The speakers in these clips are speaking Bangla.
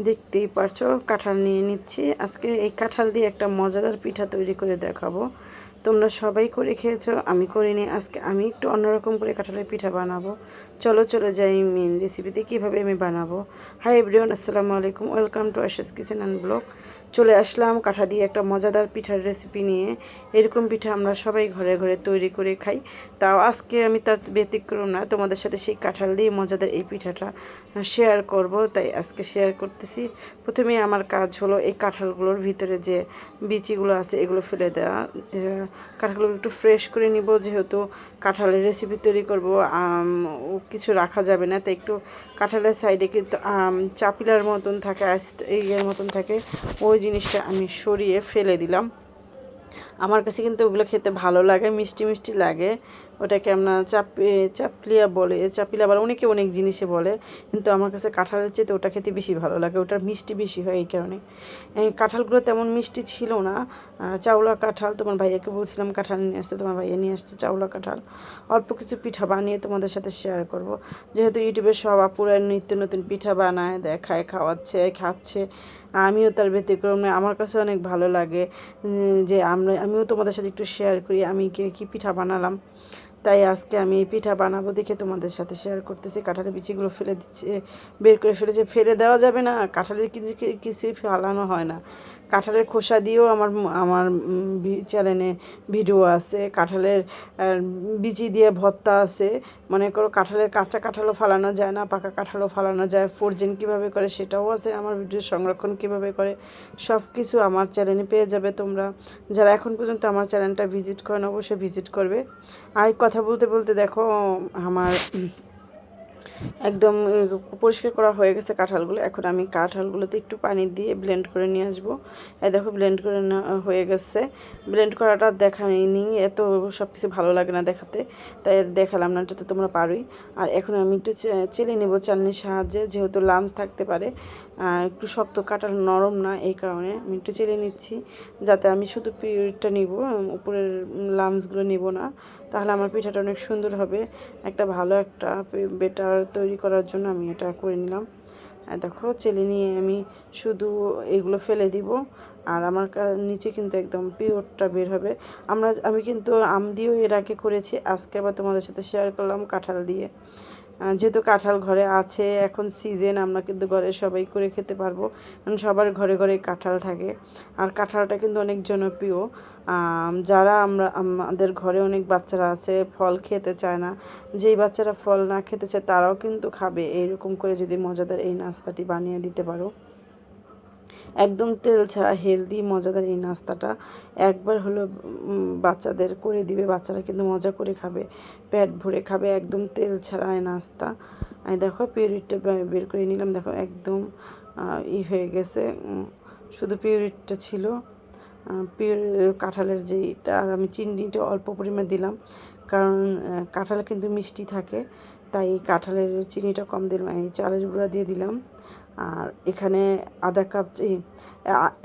দেখতেই পারছো কাঁঠাল নিয়ে নিচ্ছি। আজকে এই কাঁঠাল দিয়ে একটা মজাদার পিঠা তৈরি করে দেখাবো। তোমরা সবাই করে খেয়েছো, আমি করিনি। আজকে আমি একটু অন্যরকম করে কাঁঠালের পিঠা বানাবো। চলো যাই মেন রেসিপিতে কীভাবে আমি বানাবো। হাই এভরিওয়ান, আসসালামু আলাইকুম, welcome to Asha's kitchen and blog. চলে আসলাম কাঁঠা দিয়ে একটা মজাদার পিঠার রেসিপি নিয়ে। এরকম পিঠা আমরা সবাই ঘরে ঘরে তৈরি করে খাই, তাও আজকে আমি তার ব্যতিক্রম না, তোমাদের সাথে সেই কাঁঠাল দিয়ে মজাদার এই পিঠাটা শেয়ার করব, তাই আজকে শেয়ার করতেছি। প্রথমে আমার কাজ হলো এই কাঁঠালগুলোর ভিতরে যে বিচিগুলো আছে এগুলো ফেলে দেওয়া। কাঁঠালগুলো একটু ফ্রেশ করে নিব, যেহেতু কাঁঠালের রেসিপি তৈরি করব, কিছু রাখা যাবে না, তাই একটু কাঁঠালের সাইডে কিন্তু চাপিলার মতন থাকে, ইয়ের মতন থাকে, ওই জিনিসটা আমি সরিয়ে ফেলে দিলাম। আমার কাছে কিন্তু ওগুলো খেতে ভালো লাগে, মিষ্টি মিষ্টি লাগে। ওটাকে আমরা চাপলিয়া বলে, চাপিলা বলে, অনেকে অনেক জিনিসে বলে, কিন্তু আমার কাছে কাঁঠালের চেয়ে ওটা খেতে বেশি ভালো লাগে, ওটার মিষ্টি বেশি হয়। এই কারণে এই কাঁঠালগুলো তেমন মিষ্টি ছিল না। চাউলা কাঁঠাল, তোমার ভাইয়াকে বলছিলাম কাঁঠাল নিয়ে আসতে, তোমার ভাইয়া নিয়ে আসছে চাউলা কাঁঠাল। অল্প কিছু পিঠা বানিয়ে তোমাদের সাথে শেয়ার করব, যেহেতু ইউটিউবের সব আপুরা নিত্য নতুন পিঠা বানায়, দেখায়, খাচ্ছে। আমিও তার ব্যতিক্রম নয়, আমার কাছে অনেক ভালো লাগে যে আমিও তোমাদের সাথে একটু শেয়ার করি আমি কী পিঠা বানালাম। তাই আজকে আমি এই পিঠা বানাবো দেখে তোমাদের সাথে শেয়ার করতেছি। কাঁঠালের বিচিগুলো ফেলে দিচ্ছে, বের করে ফেলেছে, ফেলে দেওয়া যাবে না, কাঁঠালের কিছুই ফেলানো হয় না। কাঁঠালের খোসা দিয়েও আমার আমার চ্যানেলে ভিডিও আছে, কাঁঠালের বিচি দিয়ে ভর্তা আছে। মনে করো কাঁঠালের কাঁচা কাঁঠালও ফালানো যায় না, পাকা কাঁঠালও ফালানো যায়, ফোরজেন কীভাবে করে সেটাও আছে, আমার ভিডিও সংরক্ষণ কীভাবে করে সব কিছু আমার চ্যানেলে পেয়ে যাবে তোমরা। যারা এখন পর্যন্ত আমার চ্যানেলটা ভিজিট করেন অবশ্যই ভিজিট করবে। আর কথা বলতে বলতে দেখো আমার একদম পরিষ্কার করা হয়ে গেছে কাঁঠালগুলো। এখন আমি কাঁঠালগুলোতে একটু পানি দিয়ে ব্লেন্ড করে নিয়ে আসবো। এই দেখো ব্লেন্ড করে হয়ে গেছে। ব্লেন্ড করাটা দেখাইনি, এত সব কিছু ভালো লাগে না দেখাতে, তাই দেখালাম না, এটা তো তোমরা পারোই। আর এখন আমি একটু চেলে নেব চালনির সাহায্যে, যেহেতু লামস থাকতে পারে, একটু শক্ত, কাঁঠাল নরম না, এই কারণে আমি একটু চেলে নিচ্ছি, যাতে আমি শুধু পিঠটা নিব, উপরের লামসগুলো নিব না, তাহলে আমার পিঠাটা অনেক সুন্দর হবে। একটা ভালো একটা বেটার তৈরি করার জন্য আমি এটা করে নিলাম। দেখো চেলে নিয়ে আমি শুধু এগুলো ফেলে দিব, আর আমার নিচে কিন্তু একদম পিওরটা বের হবে। আমি কিন্তু আম দিয়েও এর আগে করেছি, আজকে আবার তোমাদের সাথে শেয়ার করলাম কাঁঠাল দিয়ে। যেহেতু কাঁঠাল ঘরে আছে, এখন সিজন, আমরা কিন্তু ঘরে সবাই করে খেতে পারবো, কারণ সবার ঘরে ঘরে কাঁঠাল থাকে। আর কাঁঠালটা কিন্তু অনেক জনপ্রিয়। যারা আমাদের ঘরে অনেক বাচ্চারা আছে ফল খেতে চায় না, যেই বাচ্চারা ফল না খেতে চায় তারাও কিন্তু খাবে, এইরকম করে যদি মজাদার এই নাস্তাটি বানিয়ে দিতে পারো। একদম তেল ছাড়া হেলদি মজাদার এই নাস্তাটা একবার হলো বাচ্চাদের করে দিবে, বাচ্চারা কিন্তু মজা করে খাবে, পেট ভরে খাবে, একদম তেল ছাড়া এই নাস্তা। আমি দেখো পিউরিটটা বের করে নিলাম, দেখো একদম হয়ে গেছে, শুধু পিউরিটটা ছিল। পিওর কাঁঠালের যেইটা, আর আমি চিনিটা অল্প পরিমাণে দিলাম, কারণ কাঁঠাল কিন্তু মিষ্টি থাকে, তাই কাঁঠালের চিনিটা কম দিলাম। এই চালের গুঁড়া দিয়ে দিলাম, আর এখানে আধা কাপ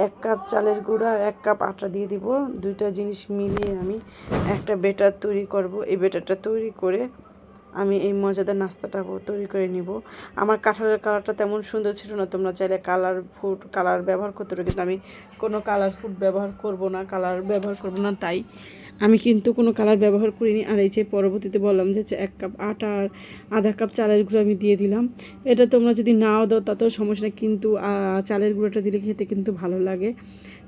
1 কাপ চালের গুঁড়া, 1 কাপ আটা দিয়ে দিব। দুইটা জিনিস মিলিয়ে আমি একটা বেটার তৈরি করব। এই বেটারটা তৈরি করে আমি এই মজাদার নাস্তাটা তৈরি করে নিব। আমার কাঁঠালের কালারটা তেমন সুন্দর ছিল না, তোমরা চাইলে কালার ব্যবহার করতে পারো, কিন্তু আমি কোনো কালার ফুড ব্যবহার করব না, তাই আমি কিন্তু কোনো কালার ব্যবহার করিনি। আর এই যে পরবর্তীতে বললাম যে 1 কাপ আটা আর আধা কাপ চালের গুঁড়ো আমি দিয়ে দিলাম। এটা তোমরা যদি নাও দাও তাতেও সমস্যা নেই, কিন্তু চালের গুঁড়োটা দিলে খেতে কিন্তু ভালো লাগে,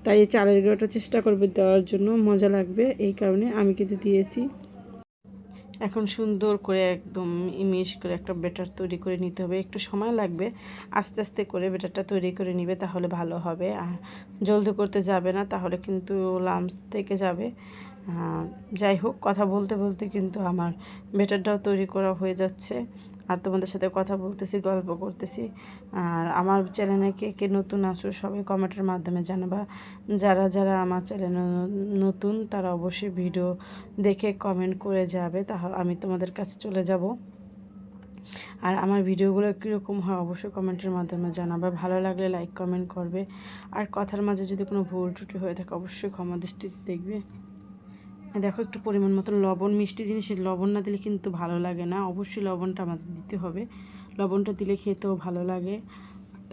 তাই এই চালের গুঁড়োটা চেষ্টা করবে দেওয়ার জন্য, মজা লাগবে, এই কারণে আমি কিন্তু দিয়েছি। এখন সুন্দর করে একদম মিশ করে একটা ব্যাটার তৈরি করে নিতে হবে, একটু সময় লাগবে, আস্তে আস্তে করে ব্যাটারটা তৈরি করে নিবে, তাহলে ভালো হবে। আর জলদি করতে যাবে না, তাহলে কিন্তু লামস থেকে যাবে। যাই হোক, কথা বলতে বলতে কিন্তু আমার ব্যাটারটাও তৈরি করা হয়ে যাচ্ছে, আর তোমাদের সাথে কথা বলতেছি, গল্প করতেছি। আর আমার চ্যানেলে কে কে নতুন আসো সবাই কমেন্টের মাধ্যমে জানাবা। যারা যারা আমার চ্যানেলে নতুন তারা অবশ্যই ভিডিও দেখে কমেন্ট করে যাবে, তাহলে আমি তোমাদের কাছে চলে যাব। আর আমার ভিডিওগুলো কীরকম হয় অবশ্যই কমেন্টের মাধ্যমে জানাবে, ভালো লাগলে লাইক কমেন্ট করবে। আর কথার মাঝে যদি কোনো ভুল ত্রুটি হয়ে থাকে অবশ্যই ক্ষমা দৃষ্টিতে দেখবে। দেখো একটু পরিমাণ মতো লবণ, মিষ্টি জিনিসের লবণ না দিলে কিন্তু ভালো লাগে না, অবশ্যই লবণটা আমাদের দিতে হবে, লবণটা দিলে খেতেও ভালো লাগে।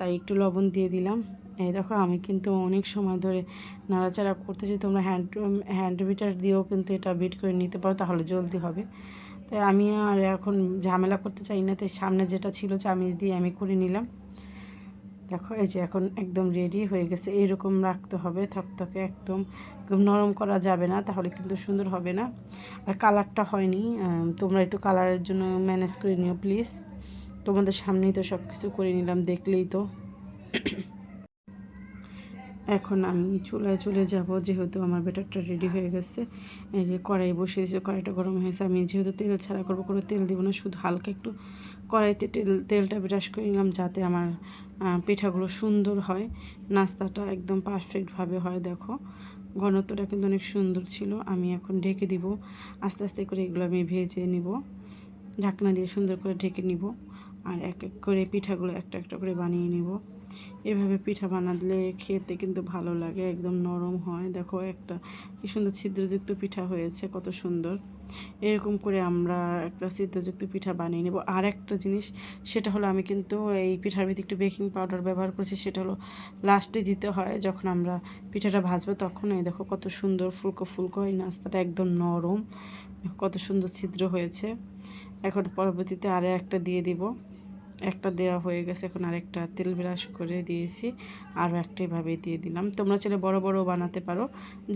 তাই একটু লবণ দিয়ে দিলাম। এই দেখো আমি কিন্তু অনেক সময় ধরে নাড়াচাড়া করতেছি, তোমরা হ্যান্ড বিটার দিয়েও কিন্তু এটা বিট করে নিতে পারো, তাহলে জলদি হবে। তাই আমি আর এখন ঝামেলা করতে চাই না, তাই সামনে যেটা ছিল চামিচ দিয়ে আমি করে নিলাম। দেখো এই যে এখন একদম রেডি হয়ে গেছে, এইরকম রাখতে হবে থকথকে, একদম একদম নরম করা যাবে না, তাহলে কিন্তু সুন্দর হবে না। আর কালারটা হয়নি, তোমরা একটু কালারের জন্য ম্যানেজ করে নিও প্লিজ। তোমাদের সামনেই তো সব কিছু করে নিলাম, দেখলেই তো। এখন আমি চুলায় চলে যাব, যেহেতু আমার ব্যাটারটা রেডি হয়ে গেছে। এই যে কড়াই বসিয়ে দিয়েছি, কড়াইটা গরম হয়েছে। আমি যেহেতু তেল ছাড়া করবো, কোনো তেল দিব না, শুধু হালকা একটু কড়াইতে তেলটা ব্রাশ করে নিলাম, যাতে আমার পিঠাগুলো সুন্দর হয়, নাস্তাটা একদম পারফেক্টভাবে হয়। দেখো ঘনত্বটা কিন্তু অনেক সুন্দর ছিল। আমি এখন ঢেকে দিব, আস্তে আস্তে করে এগুলো আমি ভেজে নিব, ঢাকনা দিয়ে সুন্দর করে ঢেকে নিব। আর এক এক করে পিঠাগুলো একটা একটা করে বানিয়ে নিব। এভাবে পিঠা বানালে খেতে কিন্তু ভালো লাগে, একদম নরম হয়। দেখো একটা কি সুন্দর ছিদ্রযুক্ত পিঠা হয়েছে, কত সুন্দর। এরকম করে আমরা একটা ছিদ্রযুক্ত পিঠা বানিয়ে নেব। আর একটা জিনিস, সেটা হলো আমি কিন্তু এই পিঠার ভিতরে একটু বেকিং পাউডার ব্যবহার করেছি, সেটা হলো লাস্টে দিতে হয় যখন আমরা পিঠাটা ভাজবো, তখন এই দেখো কত সুন্দর ফুলকো ফুলকো, এই নাস্তাটা একদম নরম, কত সুন্দর ছিদ্র হয়েছে। এখন পরবর্তীতে আরও একটা দিয়ে দিব, একটা দেওয়া হয়ে গেছে, এখন আরেকটা তেল ব্রাশ করে দিয়েছি, আরও একটা এভাবে দিয়ে দিলাম। তোমরা চাইলে বড় বড় বানাতে পারো,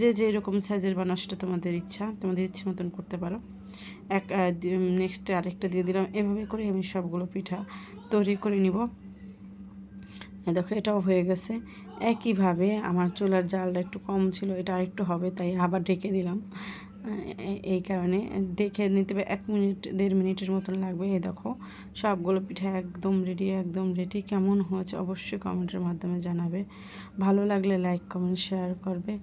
যে যেরকম সাইজের বানাও সেটা তোমাদের ইচ্ছা, তোমাদের ইচ্ছে মতন করতে পারো। নেক্সটে আরেকটা দিয়ে দিলাম। এভাবে করে আমি সবগুলো পিঠা তৈরি করে নিব। দেখো এটাও হয়ে গেছে। একইভাবে আমার চুলার জালটা একটু কম ছিল, এটা আরেকটু হবে, তাই আবার ঢেকে দিলাম। এই কারণে দেখে নিতে হবে, 1 মিনিট 1.5 মিনিটের মতন লাগবে। এই দেখো সবগুলো পিঠা একদম রেডি, একদম রেডি। কেমন হয়েছে অবশ্যই কমেন্টের মাধ্যমে জানাবে। ভালো লাগলে লাইক কমেন্ট শেয়ার করবে।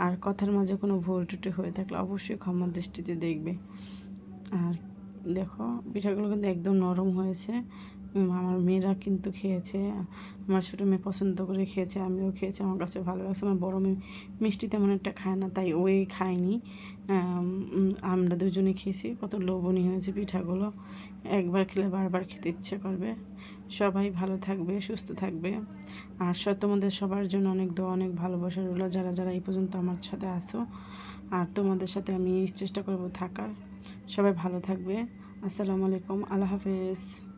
আর কথার মাঝে কোনো ভুল ত্রুটি হয়ে থাকলে অবশ্যই ক্ষমার দৃষ্টিতে দেখবে। আর দেখো পিঠাগুলো কিন্তু একদম নরম হয়েছে। আমার মেয়েরা কিন্তু খেয়েছে, আমার ছোটো মেয়ে পছন্দ করে খেয়েছে, আমিও খেয়েছি, আমার কাছে ভালো লাগছে। আমার বড়ো মেয়ে মিষ্টি তেমন একটা খায় না, তাই ওই খায়নি। আমরা দুজনে খেয়েছি, কত লোভনীয় হয়েছে পিঠাগুলো, একবার খেলে বারবার খেতে ইচ্ছে করবে। সবাই ভালো থাকবে, সুস্থ থাকবে। আর তোমাদের সবার জন্য অনেক দোয়া, অনেক ভালোবাসা রইলো, যারা যারা এই পর্যন্ত আমার সাথে আসো। আর তোমাদের সাথে আমি চেষ্টা করব থাকার। সবাই ভালো থাকবে। আসসালামু আলাইকুম, আল্লাহ হাফেজ।